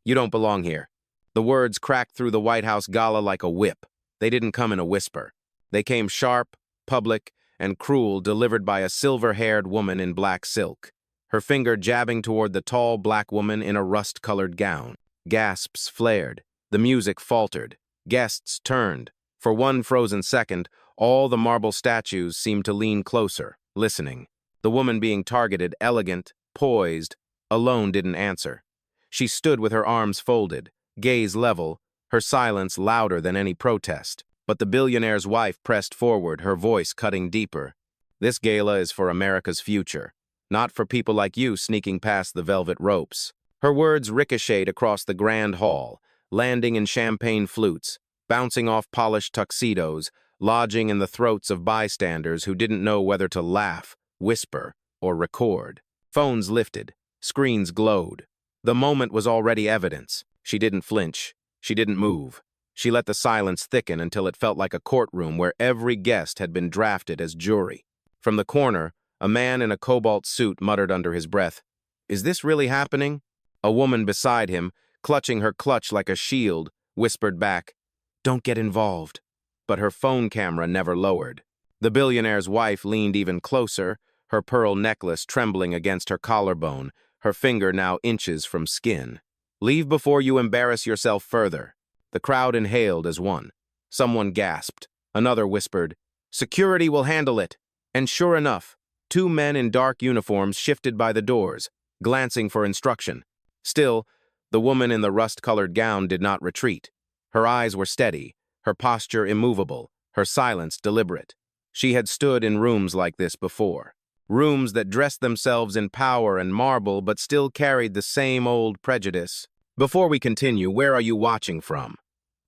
You don't belong here." The words cracked through the White House Gala like a whip. They didn't come in a whisper. They came sharp, public, and cruel, delivered by a silver-haired woman in black silk, her finger jabbing toward the tall black woman in a rust-colored gown. Gasps flared. The music faltered. Guests turned. For one frozen second, all the marble statues seemed to lean closer, listening. The woman being targeted, elegant, poised, alone didn't answer. She stood with her arms folded, gaze level, her silence louder than any protest. But the billionaire's wife pressed forward, her voice cutting deeper. "This gala is for America's future, not for people like you sneaking past the velvet ropes." Her words ricocheted across the grand hall, landing in champagne flutes, bouncing off polished tuxedos, lodging in the throats of bystanders who didn't know whether to laugh, whisper, or record. Phones lifted. Screens glowed. The moment was already evidence. She didn't flinch. She didn't move. She let the silence thicken until it felt like a courtroom where every guest had been drafted as jury. From the corner, a man in a cobalt suit muttered under his breath, "Is this really happening?" A woman beside him, clutching her clutch like a shield, whispered back, "Don't get involved." But her phone camera never lowered. The billionaire's wife leaned even closer, her pearl necklace trembling against her collarbone, her finger now inches from skin. "Leave before you embarrass yourself further." The crowd inhaled as one. Someone gasped. Another whispered, "Security will handle it." And sure enough, two men in dark uniforms shifted by the doors, glancing for instruction. Still, the woman in the rust-colored gown did not retreat. Her eyes were steady, her posture immovable, her silence deliberate. She had stood in rooms like this before. Rooms that dressed themselves in power and marble but still carried the same old prejudice. Before we continue, where are you watching from?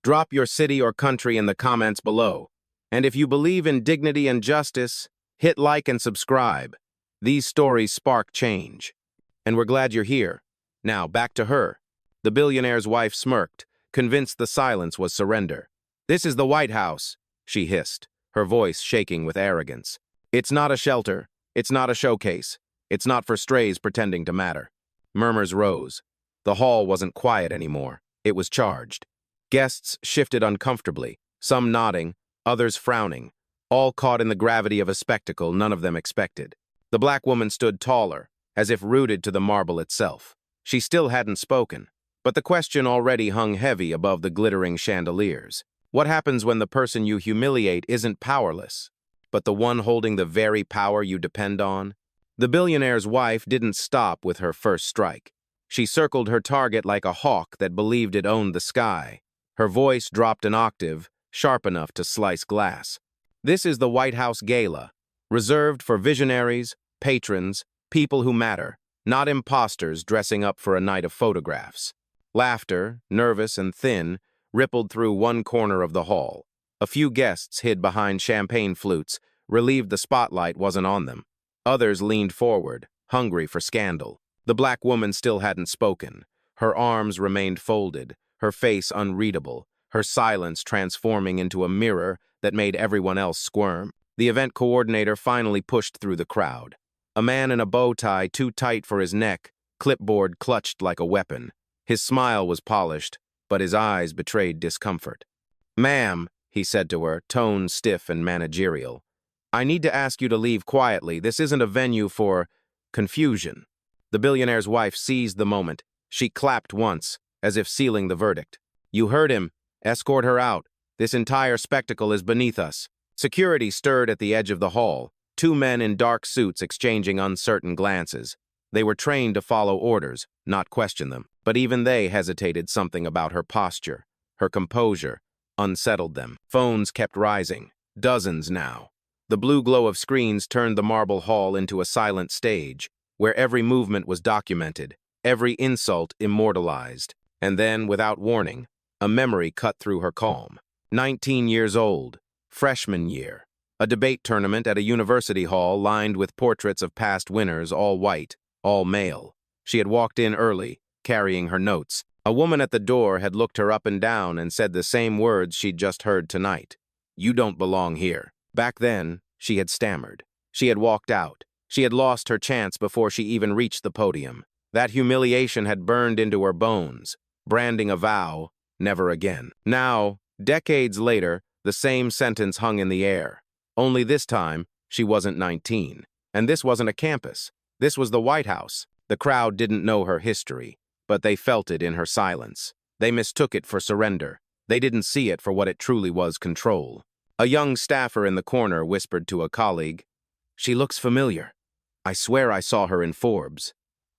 Drop your city or country in the comments below. And if you believe in dignity and justice, hit like and subscribe. These stories spark change. And we're glad you're here. Now, back to her. The billionaire's wife smirked, convinced the silence was surrender. "This is the White House," she hissed, her voice shaking with arrogance. "It's not a shelter. It's not a showcase. It's not for strays pretending to matter." Murmurs rose. The hall wasn't quiet anymore. It was charged. Guests shifted uncomfortably, some nodding, others frowning, all caught in the gravity of a spectacle none of them expected. The black woman stood taller, as if rooted to the marble itself. She still hadn't spoken, but the question already hung heavy above the glittering chandeliers. What happens when the person you humiliate isn't powerless, but the one holding the very power you depend on? The billionaire's wife didn't stop with her first strike. She circled her target like a hawk that believed it owned the sky. Her voice dropped an octave, sharp enough to slice glass. "This is the White House Gala, reserved for visionaries, patrons, people who matter, not imposters dressing up for a night of photographs." Laughter, nervous and thin, rippled through one corner of the hall. A few guests hid behind champagne flutes, relieved the spotlight wasn't on them. Others leaned forward, hungry for scandal. The black woman still hadn't spoken. Her arms remained folded, her face unreadable, her silence transforming into a mirror that made everyone else squirm. The event coordinator finally pushed through the crowd. A man in a bow tie too tight for his neck, clipboard clutched like a weapon. His smile was polished, but his eyes betrayed discomfort. "Ma'am," he said to her, tone stiff and managerial, "I need to ask you to leave quietly. This isn't a venue for confusion." The billionaire's wife seized the moment. She clapped once, as if sealing the verdict. "You heard him. Escort her out. This entire spectacle is beneath us." Security stirred at the edge of the hall, two men in dark suits exchanging uncertain glances. They were trained to follow orders, not question them. But even they hesitated. Something about her posture, her composure, unsettled them. Phones kept rising, dozens now. The blue glow of screens turned the marble hall into a silent stage, where every movement was documented, every insult immortalized. And then, without warning, a memory cut through her calm. 19 years old, freshman year. A debate tournament at a university hall lined with portraits of past winners, all white, all male. She had walked in early, carrying her notes. A woman at the door had looked her up and down and said the same words she'd just heard tonight. "You don't belong here." Back then, she had stammered. She had walked out. She had lost her chance before she even reached the podium. That humiliation had burned into her bones, branding a vow, never again. Now, decades later, the same sentence hung in the air. Only this time, she wasn't 19. And this wasn't a campus. This was the White House. The crowd didn't know her history, but they felt it in her silence. They mistook it for surrender. They didn't see it for what it truly was: control. A young staffer in the corner whispered to a colleague, "She looks familiar. I swear I saw her in Forbes."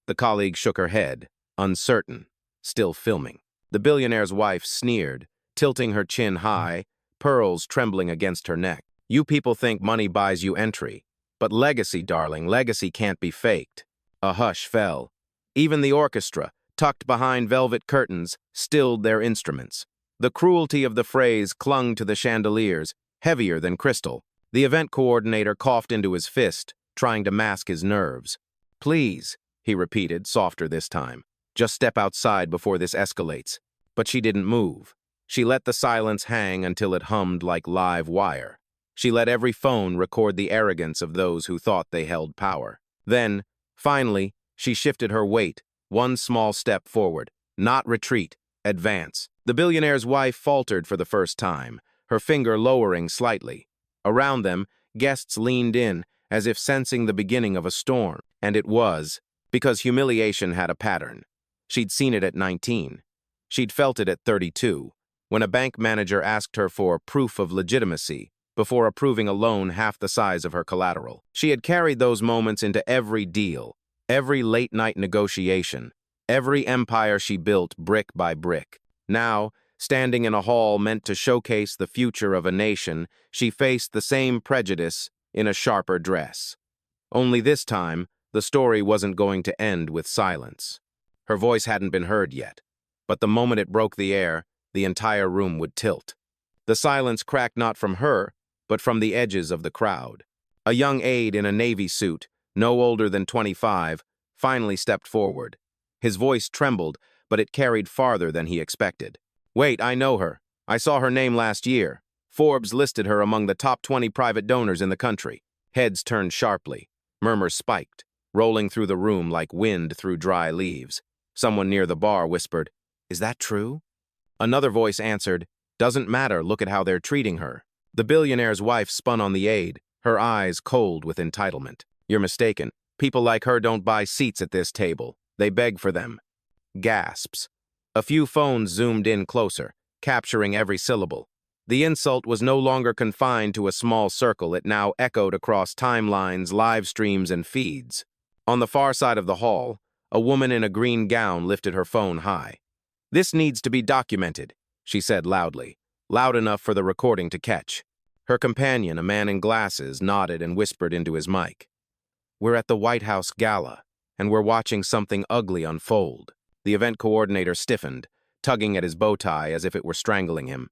The colleague shook her head, uncertain, still filming. The billionaire's wife sneered, tilting her chin high, pearls trembling against her neck. "You people think money buys you entry. But legacy, darling, legacy can't be faked." A hush fell. Even the orchestra, tucked behind velvet curtains, stilled their instruments. The cruelty of the phrase clung to the chandeliers, heavier than crystal. The event coordinator coughed into his fist, trying to mask his nerves. "Please," he repeated, softer this time. "Just step outside before this escalates." But she didn't move. She let the silence hang until it hummed like live wire. She let every phone record the arrogance of those who thought they held power. Then, finally, she shifted her weight, one small step forward. Not retreat, advance. The billionaire's wife faltered for the first time, her finger lowering slightly. Around them, guests leaned in, as if sensing the beginning of a storm. And it was, because humiliation had a pattern. She'd seen it at 19. She'd felt it at 32, when a bank manager asked her for proof of legitimacy before approving a loan half the size of her collateral. She had carried those moments into every deal, every late-night negotiation, every empire she built brick by brick. Now, standing in a hall meant to showcase the future of a nation, she faced the same prejudice in a sharper dress. Only this time, the story wasn't going to end with silence. Her voice hadn't been heard yet, but the moment it broke the air, the entire room would tilt. The silence cracked not from her, but from the edges of the crowd. A young aide in a navy suit, no older than 25, finally stepped forward. His voice trembled, but it carried farther than he expected. "Wait, I know her. I saw her name last year. Forbes listed her among the top 20 private donors in the country." Heads turned sharply. Murmurs spiked, rolling through the room like wind through dry leaves. Someone near the bar whispered, "Is that true?" Another voice answered, "Doesn't matter, look at how they're treating her." The billionaire's wife spun on the aide, her eyes cold with entitlement. "You're mistaken. People like her don't buy seats at this table. They beg for them." Gasps. A few phones zoomed in closer, capturing every syllable. The insult was no longer confined to a small circle. It now echoed across timelines, live streams, and feeds. On the far side of the hall, a woman in a green gown lifted her phone high. "This needs to be documented," she said loudly, loud enough for the recording to catch. Her companion, a man in glasses, nodded and whispered into his mic. "We're at the White House Gala, and we're watching something ugly unfold." The event coordinator stiffened, tugging at his bow tie as if it were strangling him.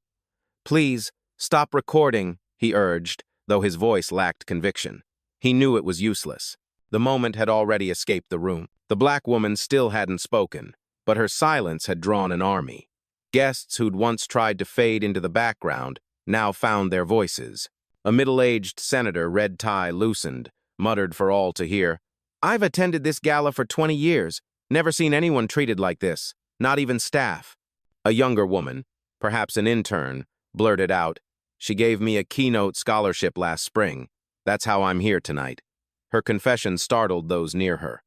"Please, stop recording," he urged, though his voice lacked conviction. He knew it was useless. The moment had already escaped the room. The black woman still hadn't spoken, but her silence had drawn an army. Guests who'd once tried to fade into the background now found their voices. A middle-aged senator, red tie loosened, muttered for all to hear, "I've attended this gala for 20 years, never seen anyone treated like this, not even staff." A younger woman, perhaps an intern, blurted out, "She gave me a keynote scholarship last spring. That's how I'm here tonight." Her confession startled those near her.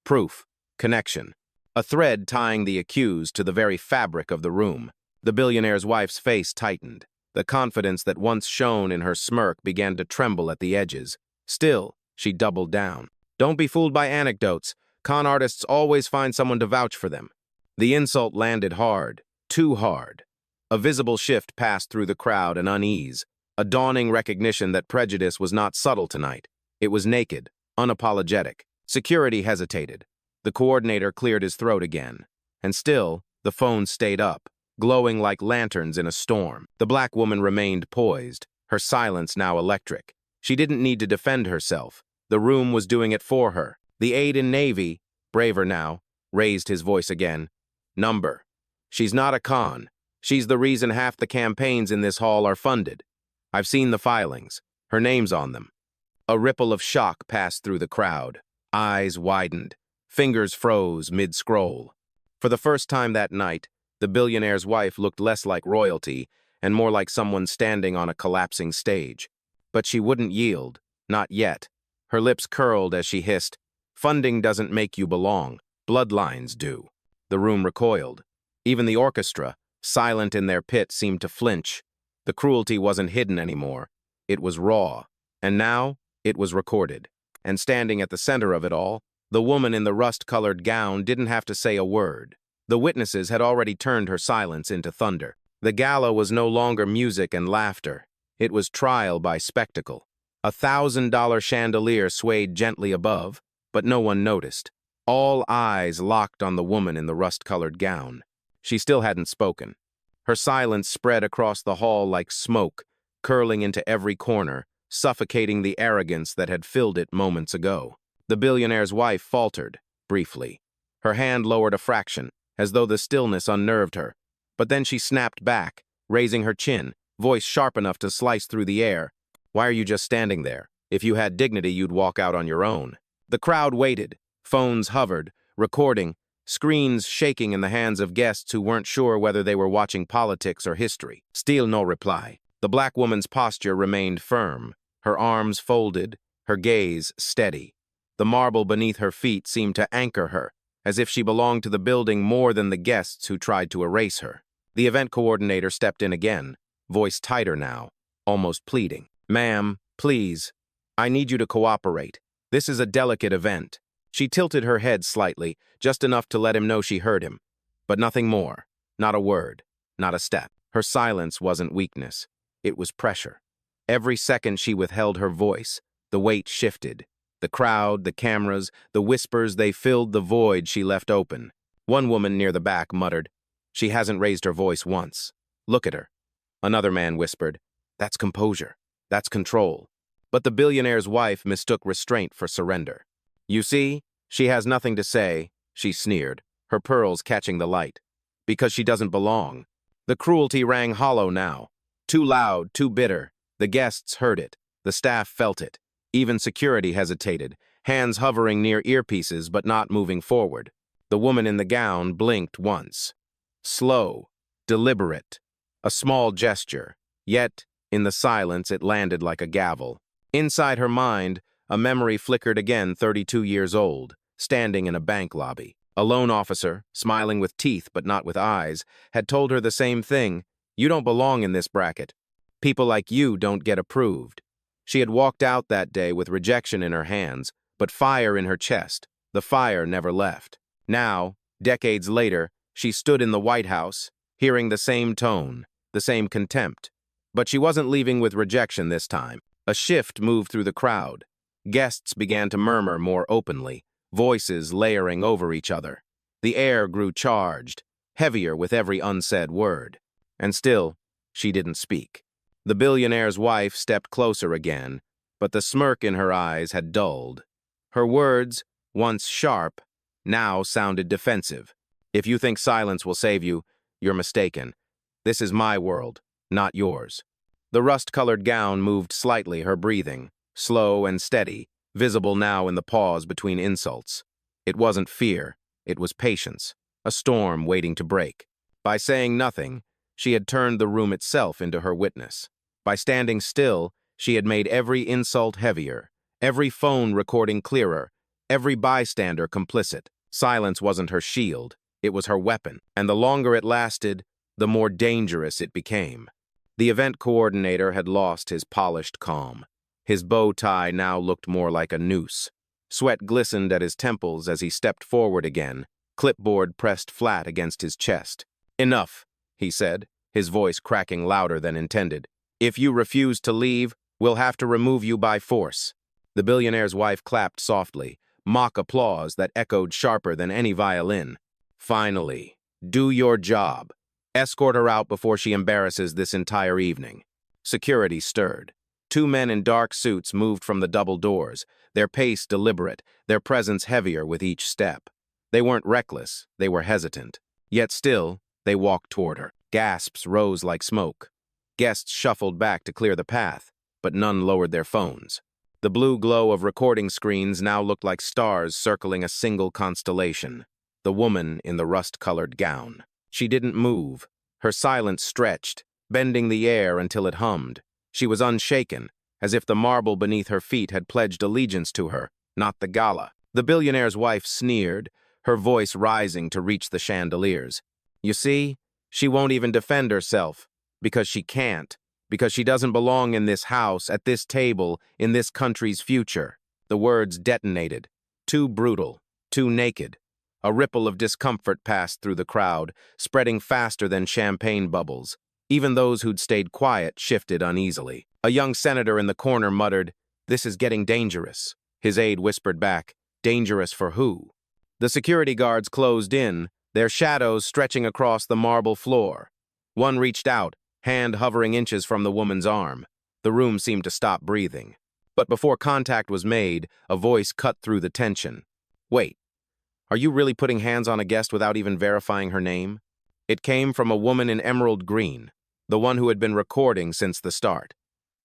Proof, connection, a thread tying the accused to the very fabric of the room. The billionaire's wife's face tightened. The confidence that once shone in her smirk began to tremble at the edges. Still, she doubled down. "Don't be fooled by anecdotes. Con artists always find someone to vouch for them." The insult landed hard, too hard. A visible shift passed through the crowd, an unease, a dawning recognition that prejudice was not subtle tonight. It was naked, unapologetic. Security hesitated. The coordinator cleared his throat again. And still, the phone stayed up, glowing like lanterns in a storm. The black woman remained poised, her silence now electric. She didn't need to defend herself. The room was doing it for her. The aide in navy, braver now, raised his voice again. "Number. She's not a con. She's the reason half the campaigns in this hall are funded. I've seen the filings. Her name's on them." A ripple of shock passed through the crowd. Eyes widened. Fingers froze mid-scroll. For the first time that night, The billionaire's wife looked less like royalty and more like someone standing on a collapsing stage. But she wouldn't yield, not yet. Her lips curled as she hissed, "Funding doesn't make you belong. Bloodlines do." The room recoiled. Even the orchestra, silent in their pit, seemed to flinch. The cruelty wasn't hidden anymore. It was raw. And now, it was recorded. And standing at the center of it all, the woman in the rust-colored gown didn't have to say a word. The witnesses had already turned her silence into thunder. The gala was no longer music and laughter. It was trial by spectacle. $1,000 chandelier swayed gently above, but no one noticed. All eyes locked on the woman in the rust-colored gown. She still hadn't spoken. Her silence spread across the hall like smoke, curling into every corner, suffocating the arrogance that had filled it moments ago. The billionaire's wife faltered, briefly. Her hand lowered a fraction, as though the stillness unnerved her. But then she snapped back, raising her chin, voice sharp enough to slice through the air. "Why are you just standing there? If you had dignity, you'd walk out on your own." The crowd waited. Phones hovered, recording, screens shaking in the hands of guests who weren't sure whether they were watching politics or history. Still no reply. The black woman's posture remained firm, her arms folded, her gaze steady. The marble beneath her feet seemed to anchor her, as if she belonged to the building more than the guests who tried to erase her. The event coordinator stepped in again, voice tighter now, almost pleading. "Ma'am, please, I need you to cooperate. This is a delicate event." She tilted her head slightly, just enough to let him know she heard him. But nothing more. Not a word. Not a step. Her silence wasn't weakness. It was pressure. Every second she withheld her voice, the weight shifted. The crowd, the cameras, the whispers, they filled the void she left open. One woman near the back muttered, "She hasn't raised her voice once. Look at her." Another man whispered, "That's composure. That's control." But the billionaire's wife mistook restraint for surrender. "You see, she has nothing to say," she sneered, her pearls catching the light. "Because she doesn't belong." The cruelty rang hollow now. Too loud, too bitter. The guests heard it. The staff felt it. Even security hesitated, hands hovering near earpieces but not moving forward. The woman in the gown blinked once. Slow, deliberate, a small gesture. Yet, in the silence, it landed like a gavel. Inside her mind, a memory flickered again, 32 years old, standing in a bank lobby. A loan officer, smiling with teeth but not with eyes, had told her the same thing. "You don't belong in this bracket. People like you don't get approved." She had walked out that day with rejection in her hands, but fire in her chest. The fire never left. Now, decades later, she stood in the White House, hearing the same tone, the same contempt. But she wasn't leaving with rejection this time. A shift moved through the crowd. Guests began to murmur more openly, voices layering over each other. The air grew charged, heavier with every unsaid word. And still, she didn't speak. The billionaire's wife stepped closer again, but the smirk in her eyes had dulled. Her words, once sharp, now sounded defensive. "If you think silence will save you, you're mistaken. This is my world, not yours." The rust-colored gown moved slightly, her breathing, slow and steady, visible now in the pause between insults. It wasn't fear, it was patience, a storm waiting to break. By saying nothing, she had turned the room itself into her witness. By standing still, she had made every insult heavier, every phone recording clearer, every bystander complicit. Silence wasn't her shield, it was her weapon, and the longer it lasted, the more dangerous it became. The event coordinator had lost his polished calm. His bow tie now looked more like a noose. Sweat glistened at his temples as he stepped forward again, clipboard pressed flat against his chest. "Enough," he said, his voice cracking louder than intended. "If you refuse to leave, we'll have to remove you by force." The billionaire's wife clapped softly, mock applause that echoed sharper than any violin. "Finally, do your job. Escort her out before she embarrasses this entire evening." Security stirred. Two men in dark suits moved from the double doors, their pace deliberate, their presence heavier with each step. They weren't reckless, they were hesitant. Yet still, they walked toward her. Gasps rose like smoke. Guests shuffled back to clear the path, but none lowered their phones. The blue glow of recording screens now looked like stars circling a single constellation. The woman in the rust-colored gown. She didn't move. Her silence stretched, bending the air until it hummed. She was unshaken, as if the marble beneath her feet had pledged allegiance to her, not the gala. The billionaire's wife sneered, her voice rising to reach the chandeliers. You see, she won't even defend herself, because she can't, because she doesn't belong in this house, at this table, in this country's future. The words detonated. Too brutal, too naked. A ripple of discomfort passed through the crowd, spreading faster than champagne bubbles. Even those who'd stayed quiet shifted uneasily. A young senator in the corner muttered, "This is getting dangerous." His aide whispered back, "Dangerous for who?" The security guards closed in, their shadows stretching across the marble floor. One reached out, hand hovering inches from the woman's arm. The room seemed to stop breathing. But before contact was made, a voice cut through the tension. "Wait, are you really putting hands on a guest without even verifying her name?" It came from a woman in emerald green, the one who had been recording since the start.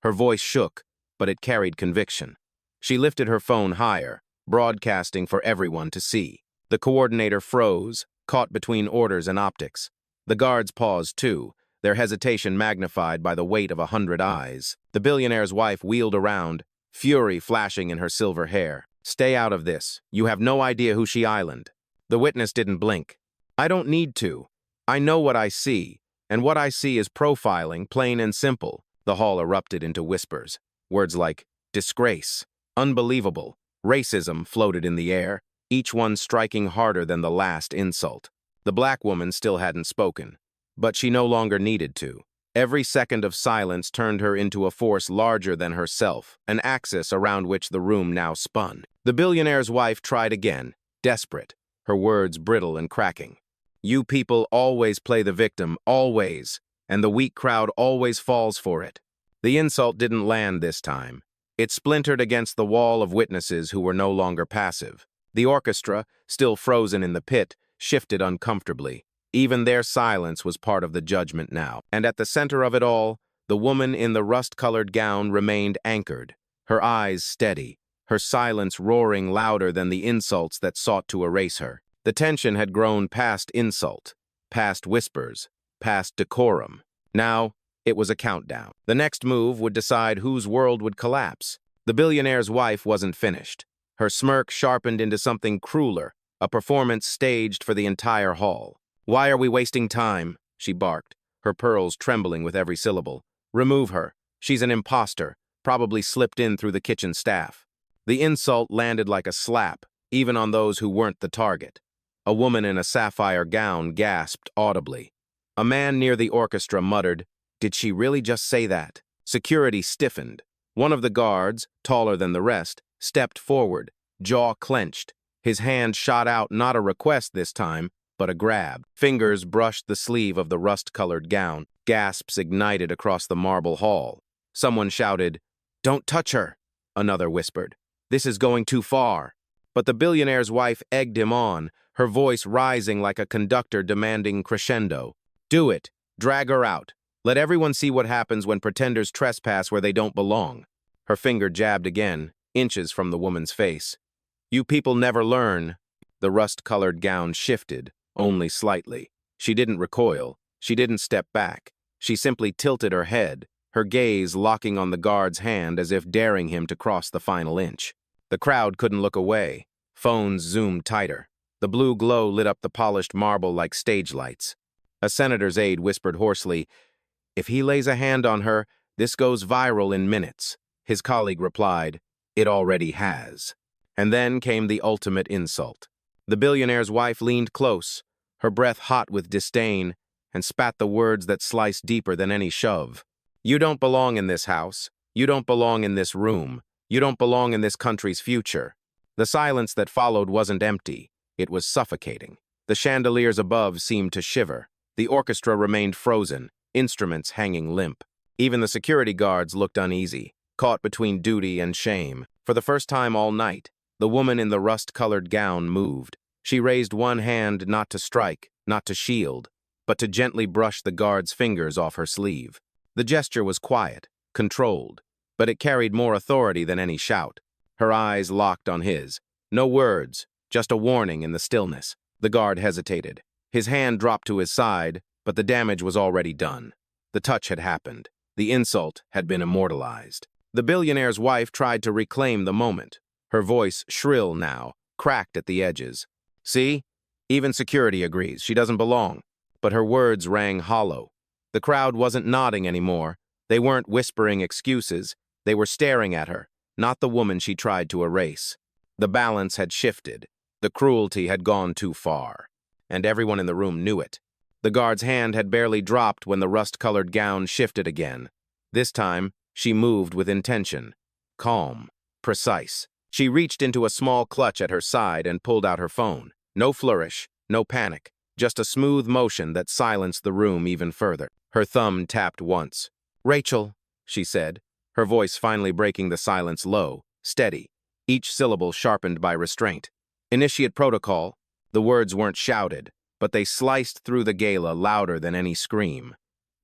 Her voice shook, but it carried conviction. She lifted her phone higher, broadcasting for everyone to see. The coordinator froze, caught between orders and optics. The guards paused too, their hesitation magnified by the weight of 100 eyes. The billionaire's wife wheeled around, fury flashing in her silver hair. "Stay out of this. You have no idea who she island." The witness didn't blink. "I don't need to. I know what I see, and what I see is profiling, plain and simple." The hall erupted into whispers. Words like disgrace, unbelievable, racism floated in the air, each one striking harder than the last insult. The black woman still hadn't spoken, but she no longer needed to. Every second of silence turned her into a force larger than herself, an axis around which the room now spun. The billionaire's wife tried again, desperate, her words brittle and cracking. "You people always play the victim, always, and the weak crowd always falls for it." The insult didn't land this time. It splintered against the wall of witnesses who were no longer passive. The orchestra, still frozen in the pit, shifted uncomfortably. Even their silence was part of the judgment now. And at the center of it all, the woman in the rust-colored gown remained anchored, her eyes steady, her silence roaring louder than the insults that sought to erase her. The tension had grown past insult, past whispers, past decorum. Now, it was a countdown. The next move would decide whose world would collapse. The billionaire's wife wasn't finished. Her smirk sharpened into something crueler, a performance staged for the entire hall. "Why are we wasting time?" she barked, her pearls trembling with every syllable. "Remove her. She's an imposter, probably slipped in through the kitchen staff." The insult landed like a slap, even on those who weren't the target. A woman in a sapphire gown gasped audibly. A man near the orchestra muttered, "Did she really just say that?" Security stiffened. One of the guards, taller than the rest, stepped forward, jaw clenched. His hand shot out not a request this time, but a grab. Fingers brushed the sleeve of the rust-colored gown. Gasps ignited across the marble hall. Someone shouted, "Don't touch her!" Another whispered, "This is going too far." But the billionaire's wife egged him on, her voice rising like a conductor demanding crescendo. "Do it. Drag her out. Let everyone see what happens when pretenders trespass where they don't belong." Her finger jabbed again, inches from the woman's face. "You people never learn." The rust-colored gown shifted, only slightly. She didn't recoil. She didn't step back. She simply tilted her head, her gaze locking on the guard's hand as if daring him to cross the final inch. The crowd couldn't look away. Phones zoomed tighter. The blue glow lit up the polished marble like stage lights. A senator's aide whispered hoarsely, "If he lays a hand on her, this goes viral in minutes." His colleague replied, "It already has." And then came the ultimate insult. The billionaire's wife leaned close, her breath hot with disdain, and spat the words that sliced deeper than any shove. "You don't belong in this house. You don't belong in this room. You don't belong in this country's future." The silence that followed wasn't empty. It was suffocating. The chandeliers above seemed to shiver. The orchestra remained frozen, instruments hanging limp. Even the security guards looked uneasy, caught between duty and shame. For the first time all night, the woman in the rust-colored gown moved. She raised one hand not to strike, not to shield, but to gently brush the guard's fingers off her sleeve. The gesture was quiet, controlled, but it carried more authority than any shout. Her eyes locked on his. No words, just a warning in the stillness. The guard hesitated, His hand dropped to his side, but the damage was already done. The touch had happened. The insult had been immortalized. The billionaire's wife tried to reclaim the moment. Her voice, shrill now, cracked at the edges. See? Even security agrees. She doesn't belong. But her words rang hollow. The crowd wasn't nodding anymore. They weren't whispering excuses. They were staring at her, not the woman she tried to erase. The balance had shifted. The cruelty had gone too far. And everyone in the room knew it. The guard's hand had barely dropped when the rust-colored gown shifted again. This time, she moved with intention. Calm. Precise. She reached into a small clutch at her side and pulled out her phone. No flourish, no panic, just a smooth motion that silenced the room even further. Her thumb tapped once. "Rachel," she said, her voice finally breaking the silence low, steady, each syllable sharpened by restraint. "Initiate protocol." The words weren't shouted, but they sliced through the gala louder than any scream.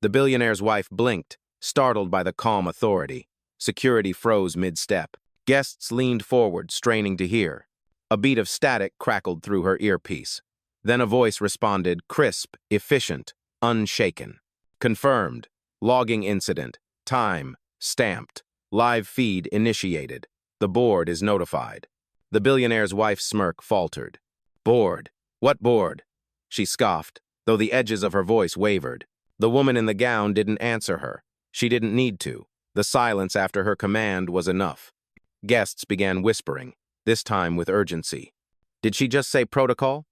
The billionaire's wife blinked, startled by the calm authority. Security froze mid-step. Guests leaned forward, straining to hear. A beat of static crackled through her earpiece. Then a voice responded, crisp, efficient, unshaken. "Confirmed. Logging incident. Time. Stamped. Live feed initiated. The board is notified." The billionaire's wife's smirk faltered. "Board? What board?" She scoffed, though the edges of her voice wavered. The woman in the gown didn't answer her. She didn't need to. The silence after her command was enough. Guests began whispering, this time with urgency. Did she just say protocol?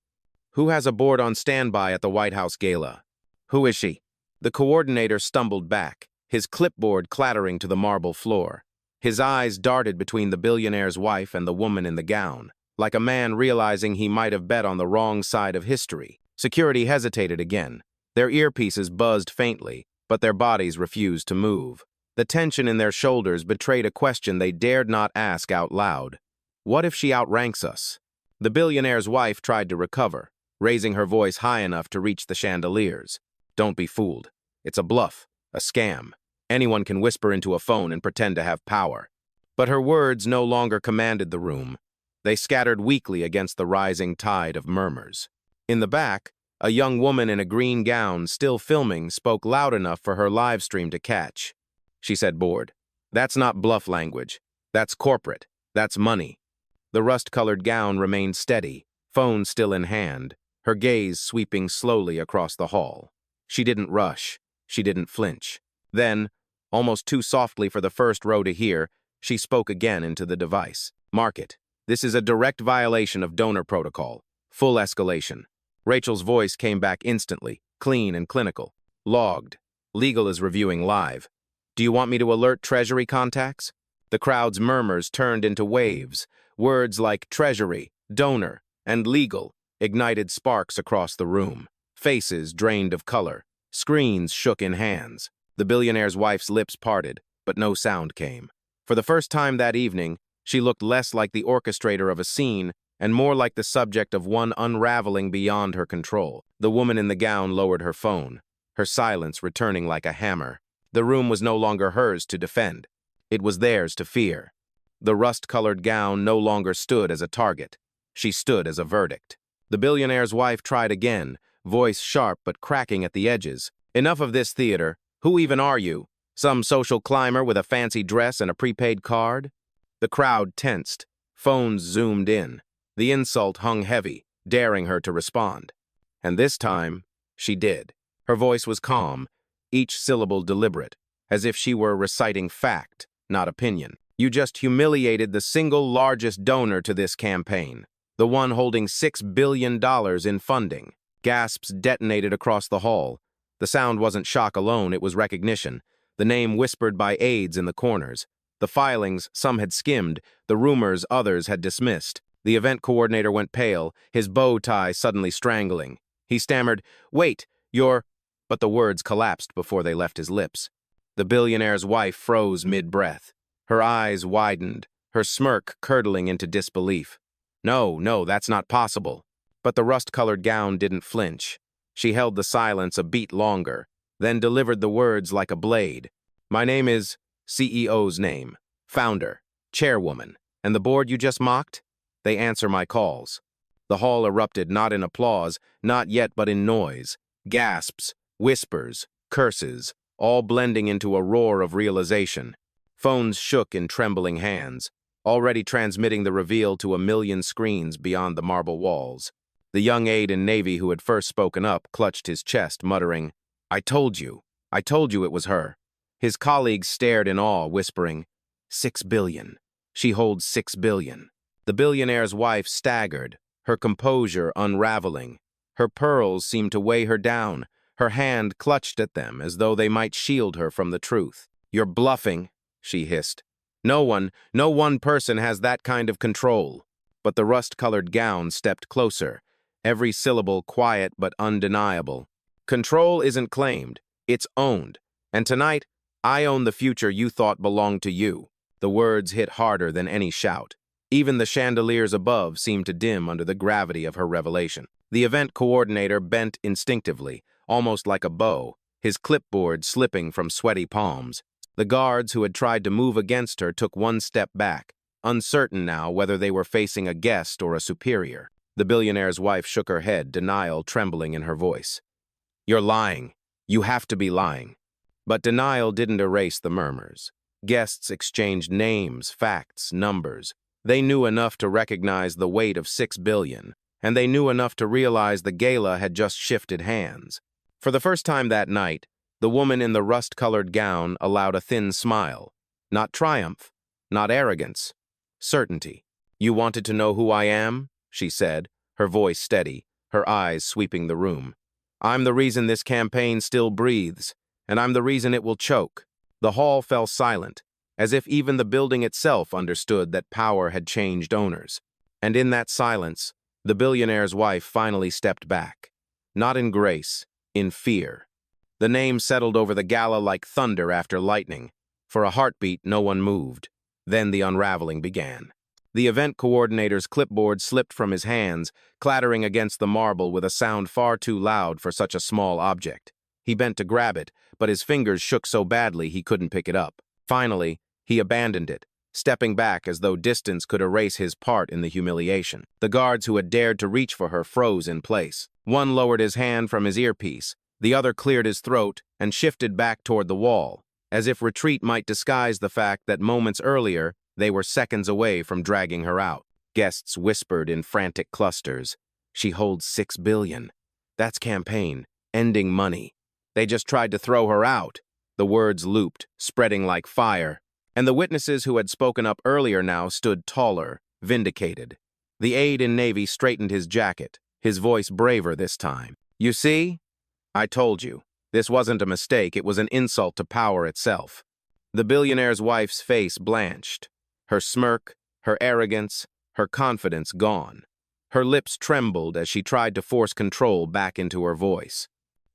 Who has a board on standby at the White House Gala? Who is she? The coordinator stumbled back, his clipboard clattering to the marble floor. His eyes darted between the billionaire's wife and the woman in the gown, like a man realizing he might have bet on the wrong side of history. Security hesitated again. Their earpieces buzzed faintly, but their bodies refused to move. The tension in their shoulders betrayed a question they dared not ask out loud. What if she outranks us? The billionaire's wife tried to recover, raising her voice high enough to reach the chandeliers. Don't be fooled. It's a bluff, a scam. Anyone can whisper into a phone and pretend to have power. But her words no longer commanded the room. They scattered weakly against the rising tide of murmurs. In the back, a young woman in a green gown, still filming, spoke loud enough for her live stream to catch. She said, bored. "That's not bluff language. That's corporate. That's money." The rust-colored gown remained steady, phone still in hand, her gaze sweeping slowly across the hall. She didn't rush. She didn't flinch. Then, almost too softly for the first row to hear, she spoke again into the device. "Mark it. This is a direct violation of donor protocol. Full escalation." Rachel's voice came back instantly, clean and clinical. "Logged. Legal is reviewing live. Do you want me to alert Treasury contacts?" The crowd's murmurs turned into waves. Words like treasury, donor, and legal ignited sparks across the room. Faces drained of color. Screens shook in hands. The billionaire's wife's lips parted, but no sound came. For the first time that evening, she looked less like the orchestrator of a scene and more like the subject of one unraveling beyond her control. The woman in the gown lowered her phone, her silence returning like a hammer. The room was no longer hers to defend. It was theirs to fear. The rust-colored gown no longer stood as a target. She stood as a verdict. The billionaire's wife tried again, voice sharp but cracking at the edges. "Enough of this theater. Who even are you? Some social climber with a fancy dress and a prepaid card?" The crowd tensed. Phones zoomed in. The insult hung heavy, daring her to respond. And this time, she did. Her voice was calm, each syllable deliberate, as if she were reciting fact, not opinion. "You just humiliated the single largest donor to this campaign, the one holding $6 billion in funding." Gasps detonated across the hall. The sound wasn't shock alone, it was recognition. The name whispered by aides in the corners. The filings, some had skimmed. The rumors, others had dismissed. The event coordinator went pale, his bow tie suddenly strangling. He stammered, "Wait, you're—" But the words collapsed before they left his lips. The billionaire's wife froze mid-breath. Her eyes widened, her smirk curdling into disbelief. No, that's not possible." But the rust-colored gown didn't flinch. She held the silence a beat longer, then delivered the words like a blade. "My name is CEO's name, founder, chairwoman, and the board you just mocked? They answer my calls." The hall erupted not in applause, not yet but in noise. Gasps, whispers, curses, all blending into a roar of realization. Phones shook in trembling hands, already transmitting the reveal to a million screens beyond the marble walls. The young aide in Navy who had first spoken up clutched his chest, muttering, I told you it was her. His colleagues stared in awe, whispering, 6 billion. She holds 6 billion. The billionaire's wife staggered, her composure unraveling. Her pearls seemed to weigh her down, her hand clutched at them as though they might shield her from the truth. You're bluffing, she hissed. No one person has that kind of control. But the rust-colored gown stepped closer, every syllable quiet but undeniable. Control isn't claimed, it's owned. And tonight, I own the future you thought belonged to you. The words hit harder than any shout. Even the chandeliers above seemed to dim under the gravity of her revelation. The event coordinator bent instinctively, almost like a bow, his clipboard slipping from sweaty palms. The guards who had tried to move against her took one step back, uncertain now whether they were facing a guest or a superior. The billionaire's wife shook her head, denial trembling in her voice. You're lying. You have to be lying. But denial didn't erase the murmurs. Guests exchanged names, facts, numbers. They knew enough to recognize the weight of 6 billion, and they knew enough to realize the gala had just shifted hands. For the first time that night, the woman in the rust-colored gown allowed a thin smile. Not triumph, not arrogance. Certainty. You wanted to know who I am? She said, her voice steady, her eyes sweeping the room. I'm the reason this campaign still breathes, and I'm the reason it will choke. The hall fell silent, as if even the building itself understood that power had changed owners. And in that silence, the billionaire's wife finally stepped back. Not in grace, in fear. The name settled over the gala like thunder after lightning. For a heartbeat, no one moved. Then the unraveling began. The event coordinator's clipboard slipped from his hands, clattering against the marble with a sound far too loud for such a small object. He bent to grab it, but his fingers shook so badly he couldn't pick it up. Finally, he abandoned it, stepping back as though distance could erase his part in the humiliation. The guards who had dared to reach for her froze in place. One lowered his hand from his earpiece, the other cleared his throat and shifted back toward the wall, as if retreat might disguise the fact that moments earlier they were seconds away from dragging her out. Guests whispered in frantic clusters. She holds 6 billion. That's campaign, ending money. They just tried to throw her out. The words looped, spreading like fire. And the witnesses who had spoken up earlier now stood taller, vindicated. The aide in Navy straightened his jacket, his voice braver this time. You see? I told you. This wasn't a mistake, it was an insult to power itself. The billionaire's wife's face blanched. Her smirk, her arrogance, her confidence gone. Her lips trembled as she tried to force control back into her voice.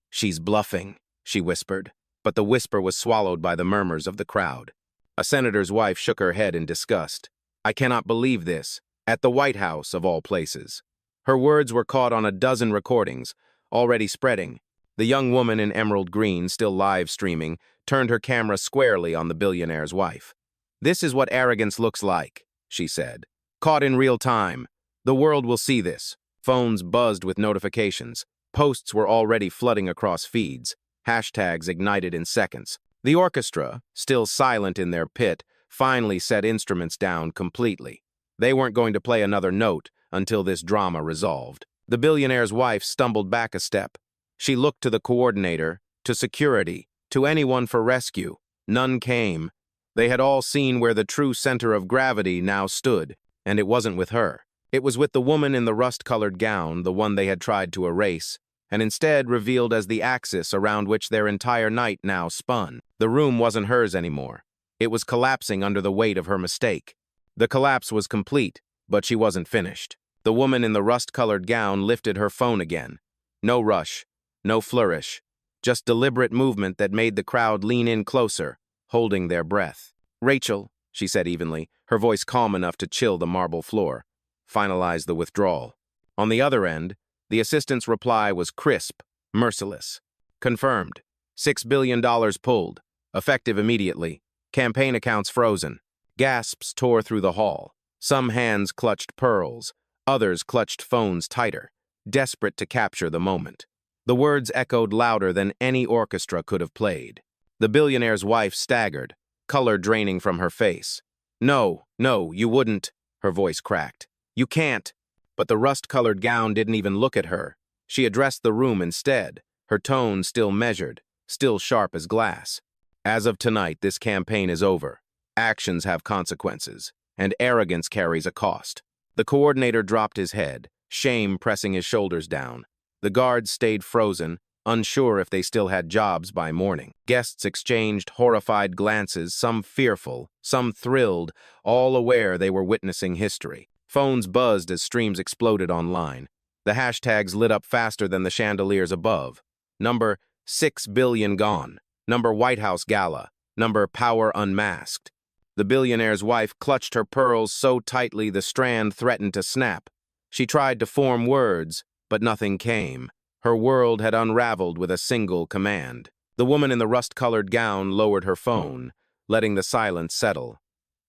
She's bluffing, she whispered, but the whisper was swallowed by the murmurs of the crowd. A senator's wife shook her head in disgust. I cannot believe this. At the White House, of all places. Her words were caught on a dozen recordings, already spreading. The young woman in emerald green, still live streaming, turned her camera squarely on the billionaire's wife. This is what arrogance looks like, she said. Caught in real time. The world will see this. Phones buzzed with notifications. Posts were already flooding across feeds. Hashtags ignited in seconds. The orchestra, still silent in their pit, finally set instruments down completely. They weren't going to play another note until this drama resolved. The billionaire's wife stumbled back a step. She looked to the coordinator, to security, to anyone for rescue. None came. They had all seen where the true center of gravity now stood, and it wasn't with her. It was with the woman in the rust-colored gown, the one they had tried to erase, and instead revealed as the axis around which their entire night now spun. The room wasn't hers anymore. It was collapsing under the weight of her mistake. The collapse was complete, but she wasn't finished. The woman in the rust-colored gown lifted her phone again. No rush, no flourish, just deliberate movement that made the crowd lean in closer, holding their breath. Rachel, she said evenly, her voice calm enough to chill the marble floor. Finalize the withdrawal. On the other end, the assistant's reply was crisp, merciless. Confirmed. $6 billion pulled. Effective immediately. Campaign accounts frozen. Gasps tore through the hall. Some hands clutched pearls. Others clutched phones tighter, desperate to capture the moment. The words echoed louder than any orchestra could have played. The billionaire's wife staggered, color draining from her face. "No, no, you wouldn't," her voice cracked. "You can't." But the rust-colored gown didn't even look at her. She addressed the room instead, her tone still measured, still sharp as glass. "As of tonight, this campaign is over. Actions have consequences, and arrogance carries a cost." The coordinator dropped his head, shame pressing his shoulders down. The guards stayed frozen, unsure if they still had jobs by morning. Guests exchanged horrified glances, some fearful, some thrilled, all aware they were witnessing history. Phones buzzed as streams exploded online. The hashtags lit up faster than the chandeliers above. Number 6 billion gone. Number White House Gala. Number Power Unmasked. The billionaire's wife clutched her pearls so tightly the strand threatened to snap. She tried to form words, but nothing came. Her world had unraveled with a single command. The woman in the rust-colored gown lowered her phone, letting the silence settle.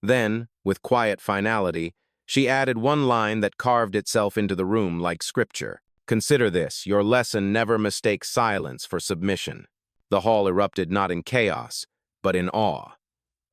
Then, with quiet finality, she added one line that carved itself into the room like scripture. "Consider this, your lesson: never mistake silence for submission." The hall erupted not in chaos, but in awe.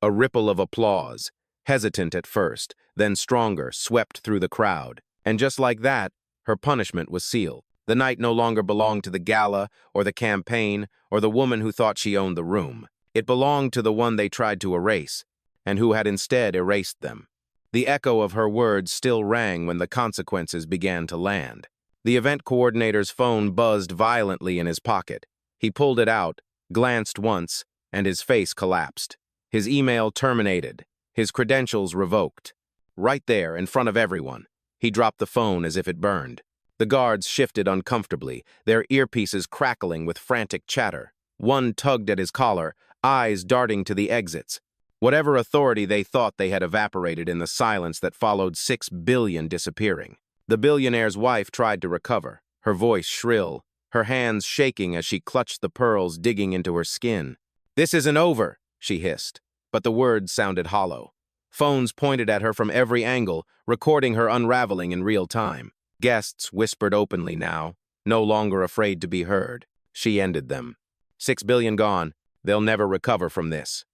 A ripple of applause, hesitant at first, then stronger, swept through the crowd. And just like that, her punishment was sealed. The night no longer belonged to the gala, or the campaign, or the woman who thought she owned the room. It belonged to the one they tried to erase, and who had instead erased them. The echo of her words still rang when the consequences began to land. The event coordinator's phone buzzed violently in his pocket. He pulled it out, glanced once, and his face collapsed. His email terminated, his credentials revoked. Right there, in front of everyone, he dropped the phone as if it burned. The guards shifted uncomfortably, their earpieces crackling with frantic chatter. One tugged at his collar, eyes darting to the exits. Whatever authority they thought they had evaporated in the silence that followed 6 billion disappearing. The billionaire's wife tried to recover, her voice shrill, her hands shaking as she clutched the pearls digging into her skin. "This isn't over," she hissed, but the words sounded hollow. Phones pointed at her from every angle, recording her unraveling in real time. Guests whispered openly now, no longer afraid to be heard. She ended them. 6 billion gone. They'll never recover from this.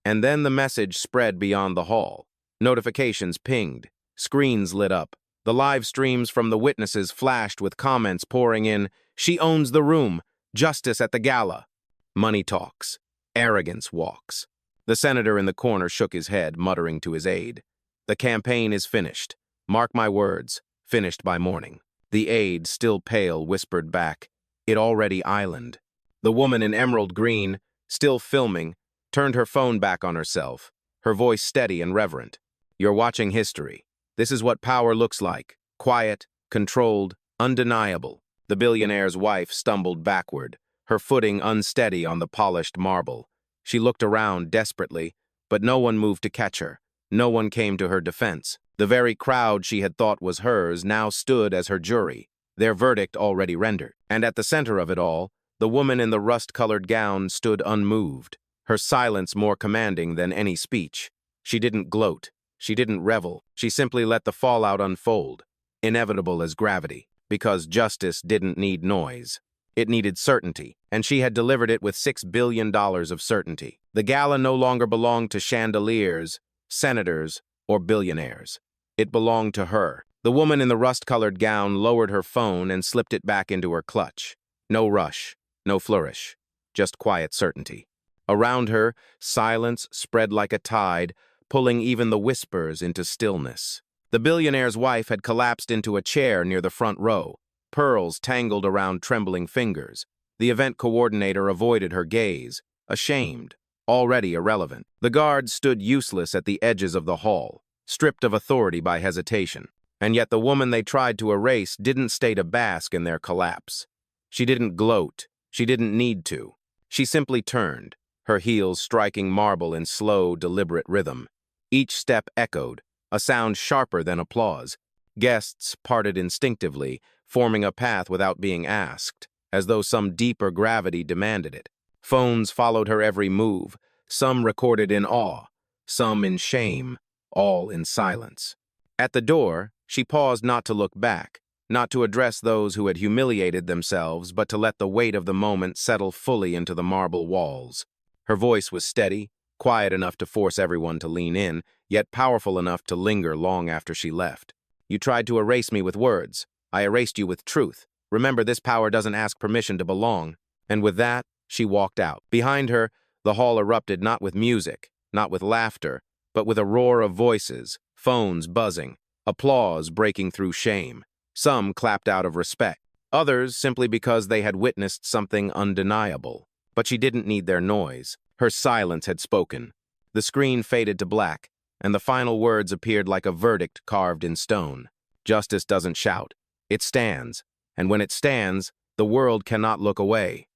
And then the message spread beyond the hall. Notifications pinged. Screens lit up. The live streams from the witnesses flashed with comments pouring in. "She owns the room. Justice at the gala." Money talks. Arrogance walks. The senator in the corner shook his head, muttering to his aide. "The campaign is finished. Mark my words. Finished by morning." The aide, still pale, whispered back, "It already island." The woman in emerald green, still filming, turned her phone back on herself, her voice steady and reverent. "You're watching history. This is what power looks like. Quiet, controlled, undeniable." The billionaire's wife stumbled backward, her footing unsteady on the polished marble. She looked around desperately, but no one moved to catch her. No one came to her defense. The very crowd she had thought was hers now stood as her jury, their verdict already rendered. And at the center of it all, the woman in the rust-colored gown stood unmoved, her silence more commanding than any speech. She didn't gloat. She didn't revel. She simply let the fallout unfold, inevitable as gravity, because justice didn't need noise. It needed certainty, and she had delivered it with $6 billion of certainty. The gala no longer belonged to chandeliers, senators, or billionaires. It belonged to her. The woman in the rust-colored gown lowered her phone and slipped it back into her clutch. No rush, no flourish, just quiet certainty. Around her, silence spread like a tide, pulling even the whispers into stillness. The billionaire's wife had collapsed into a chair near the front row, pearls tangled around trembling fingers. The event coordinator avoided her gaze, ashamed, already irrelevant. The guards stood useless at the edges of the hall, stripped of authority by hesitation. And yet the woman they tried to erase didn't stay to bask in their collapse. She didn't gloat. She didn't need to. She simply turned, her heels striking marble in slow, deliberate rhythm. Each step echoed, a sound sharper than applause. Guests parted instinctively, forming a path without being asked, as though some deeper gravity demanded it. Phones followed her every move, some recorded in awe, some in shame, all in silence. At the door, She paused not to look back, not to address those who had humiliated themselves, but to let the weight of the moment settle fully into the marble walls. Her voice was steady, quiet enough to force everyone to lean in, yet powerful enough to linger long after she left. You tried to erase me with words. I erased you with truth. Remember, this power doesn't ask permission to belong. And with that, she walked out. Behind her, the hall erupted not with music, not with laughter, but with a roar of voices, phones buzzing, applause breaking through shame. Some clapped out of respect, others simply because they had witnessed something undeniable. But she didn't need their noise. Her silence had spoken. The screen faded to black, and the final words appeared like a verdict carved in stone. Justice doesn't shout. It stands. And when it stands, the world cannot look away.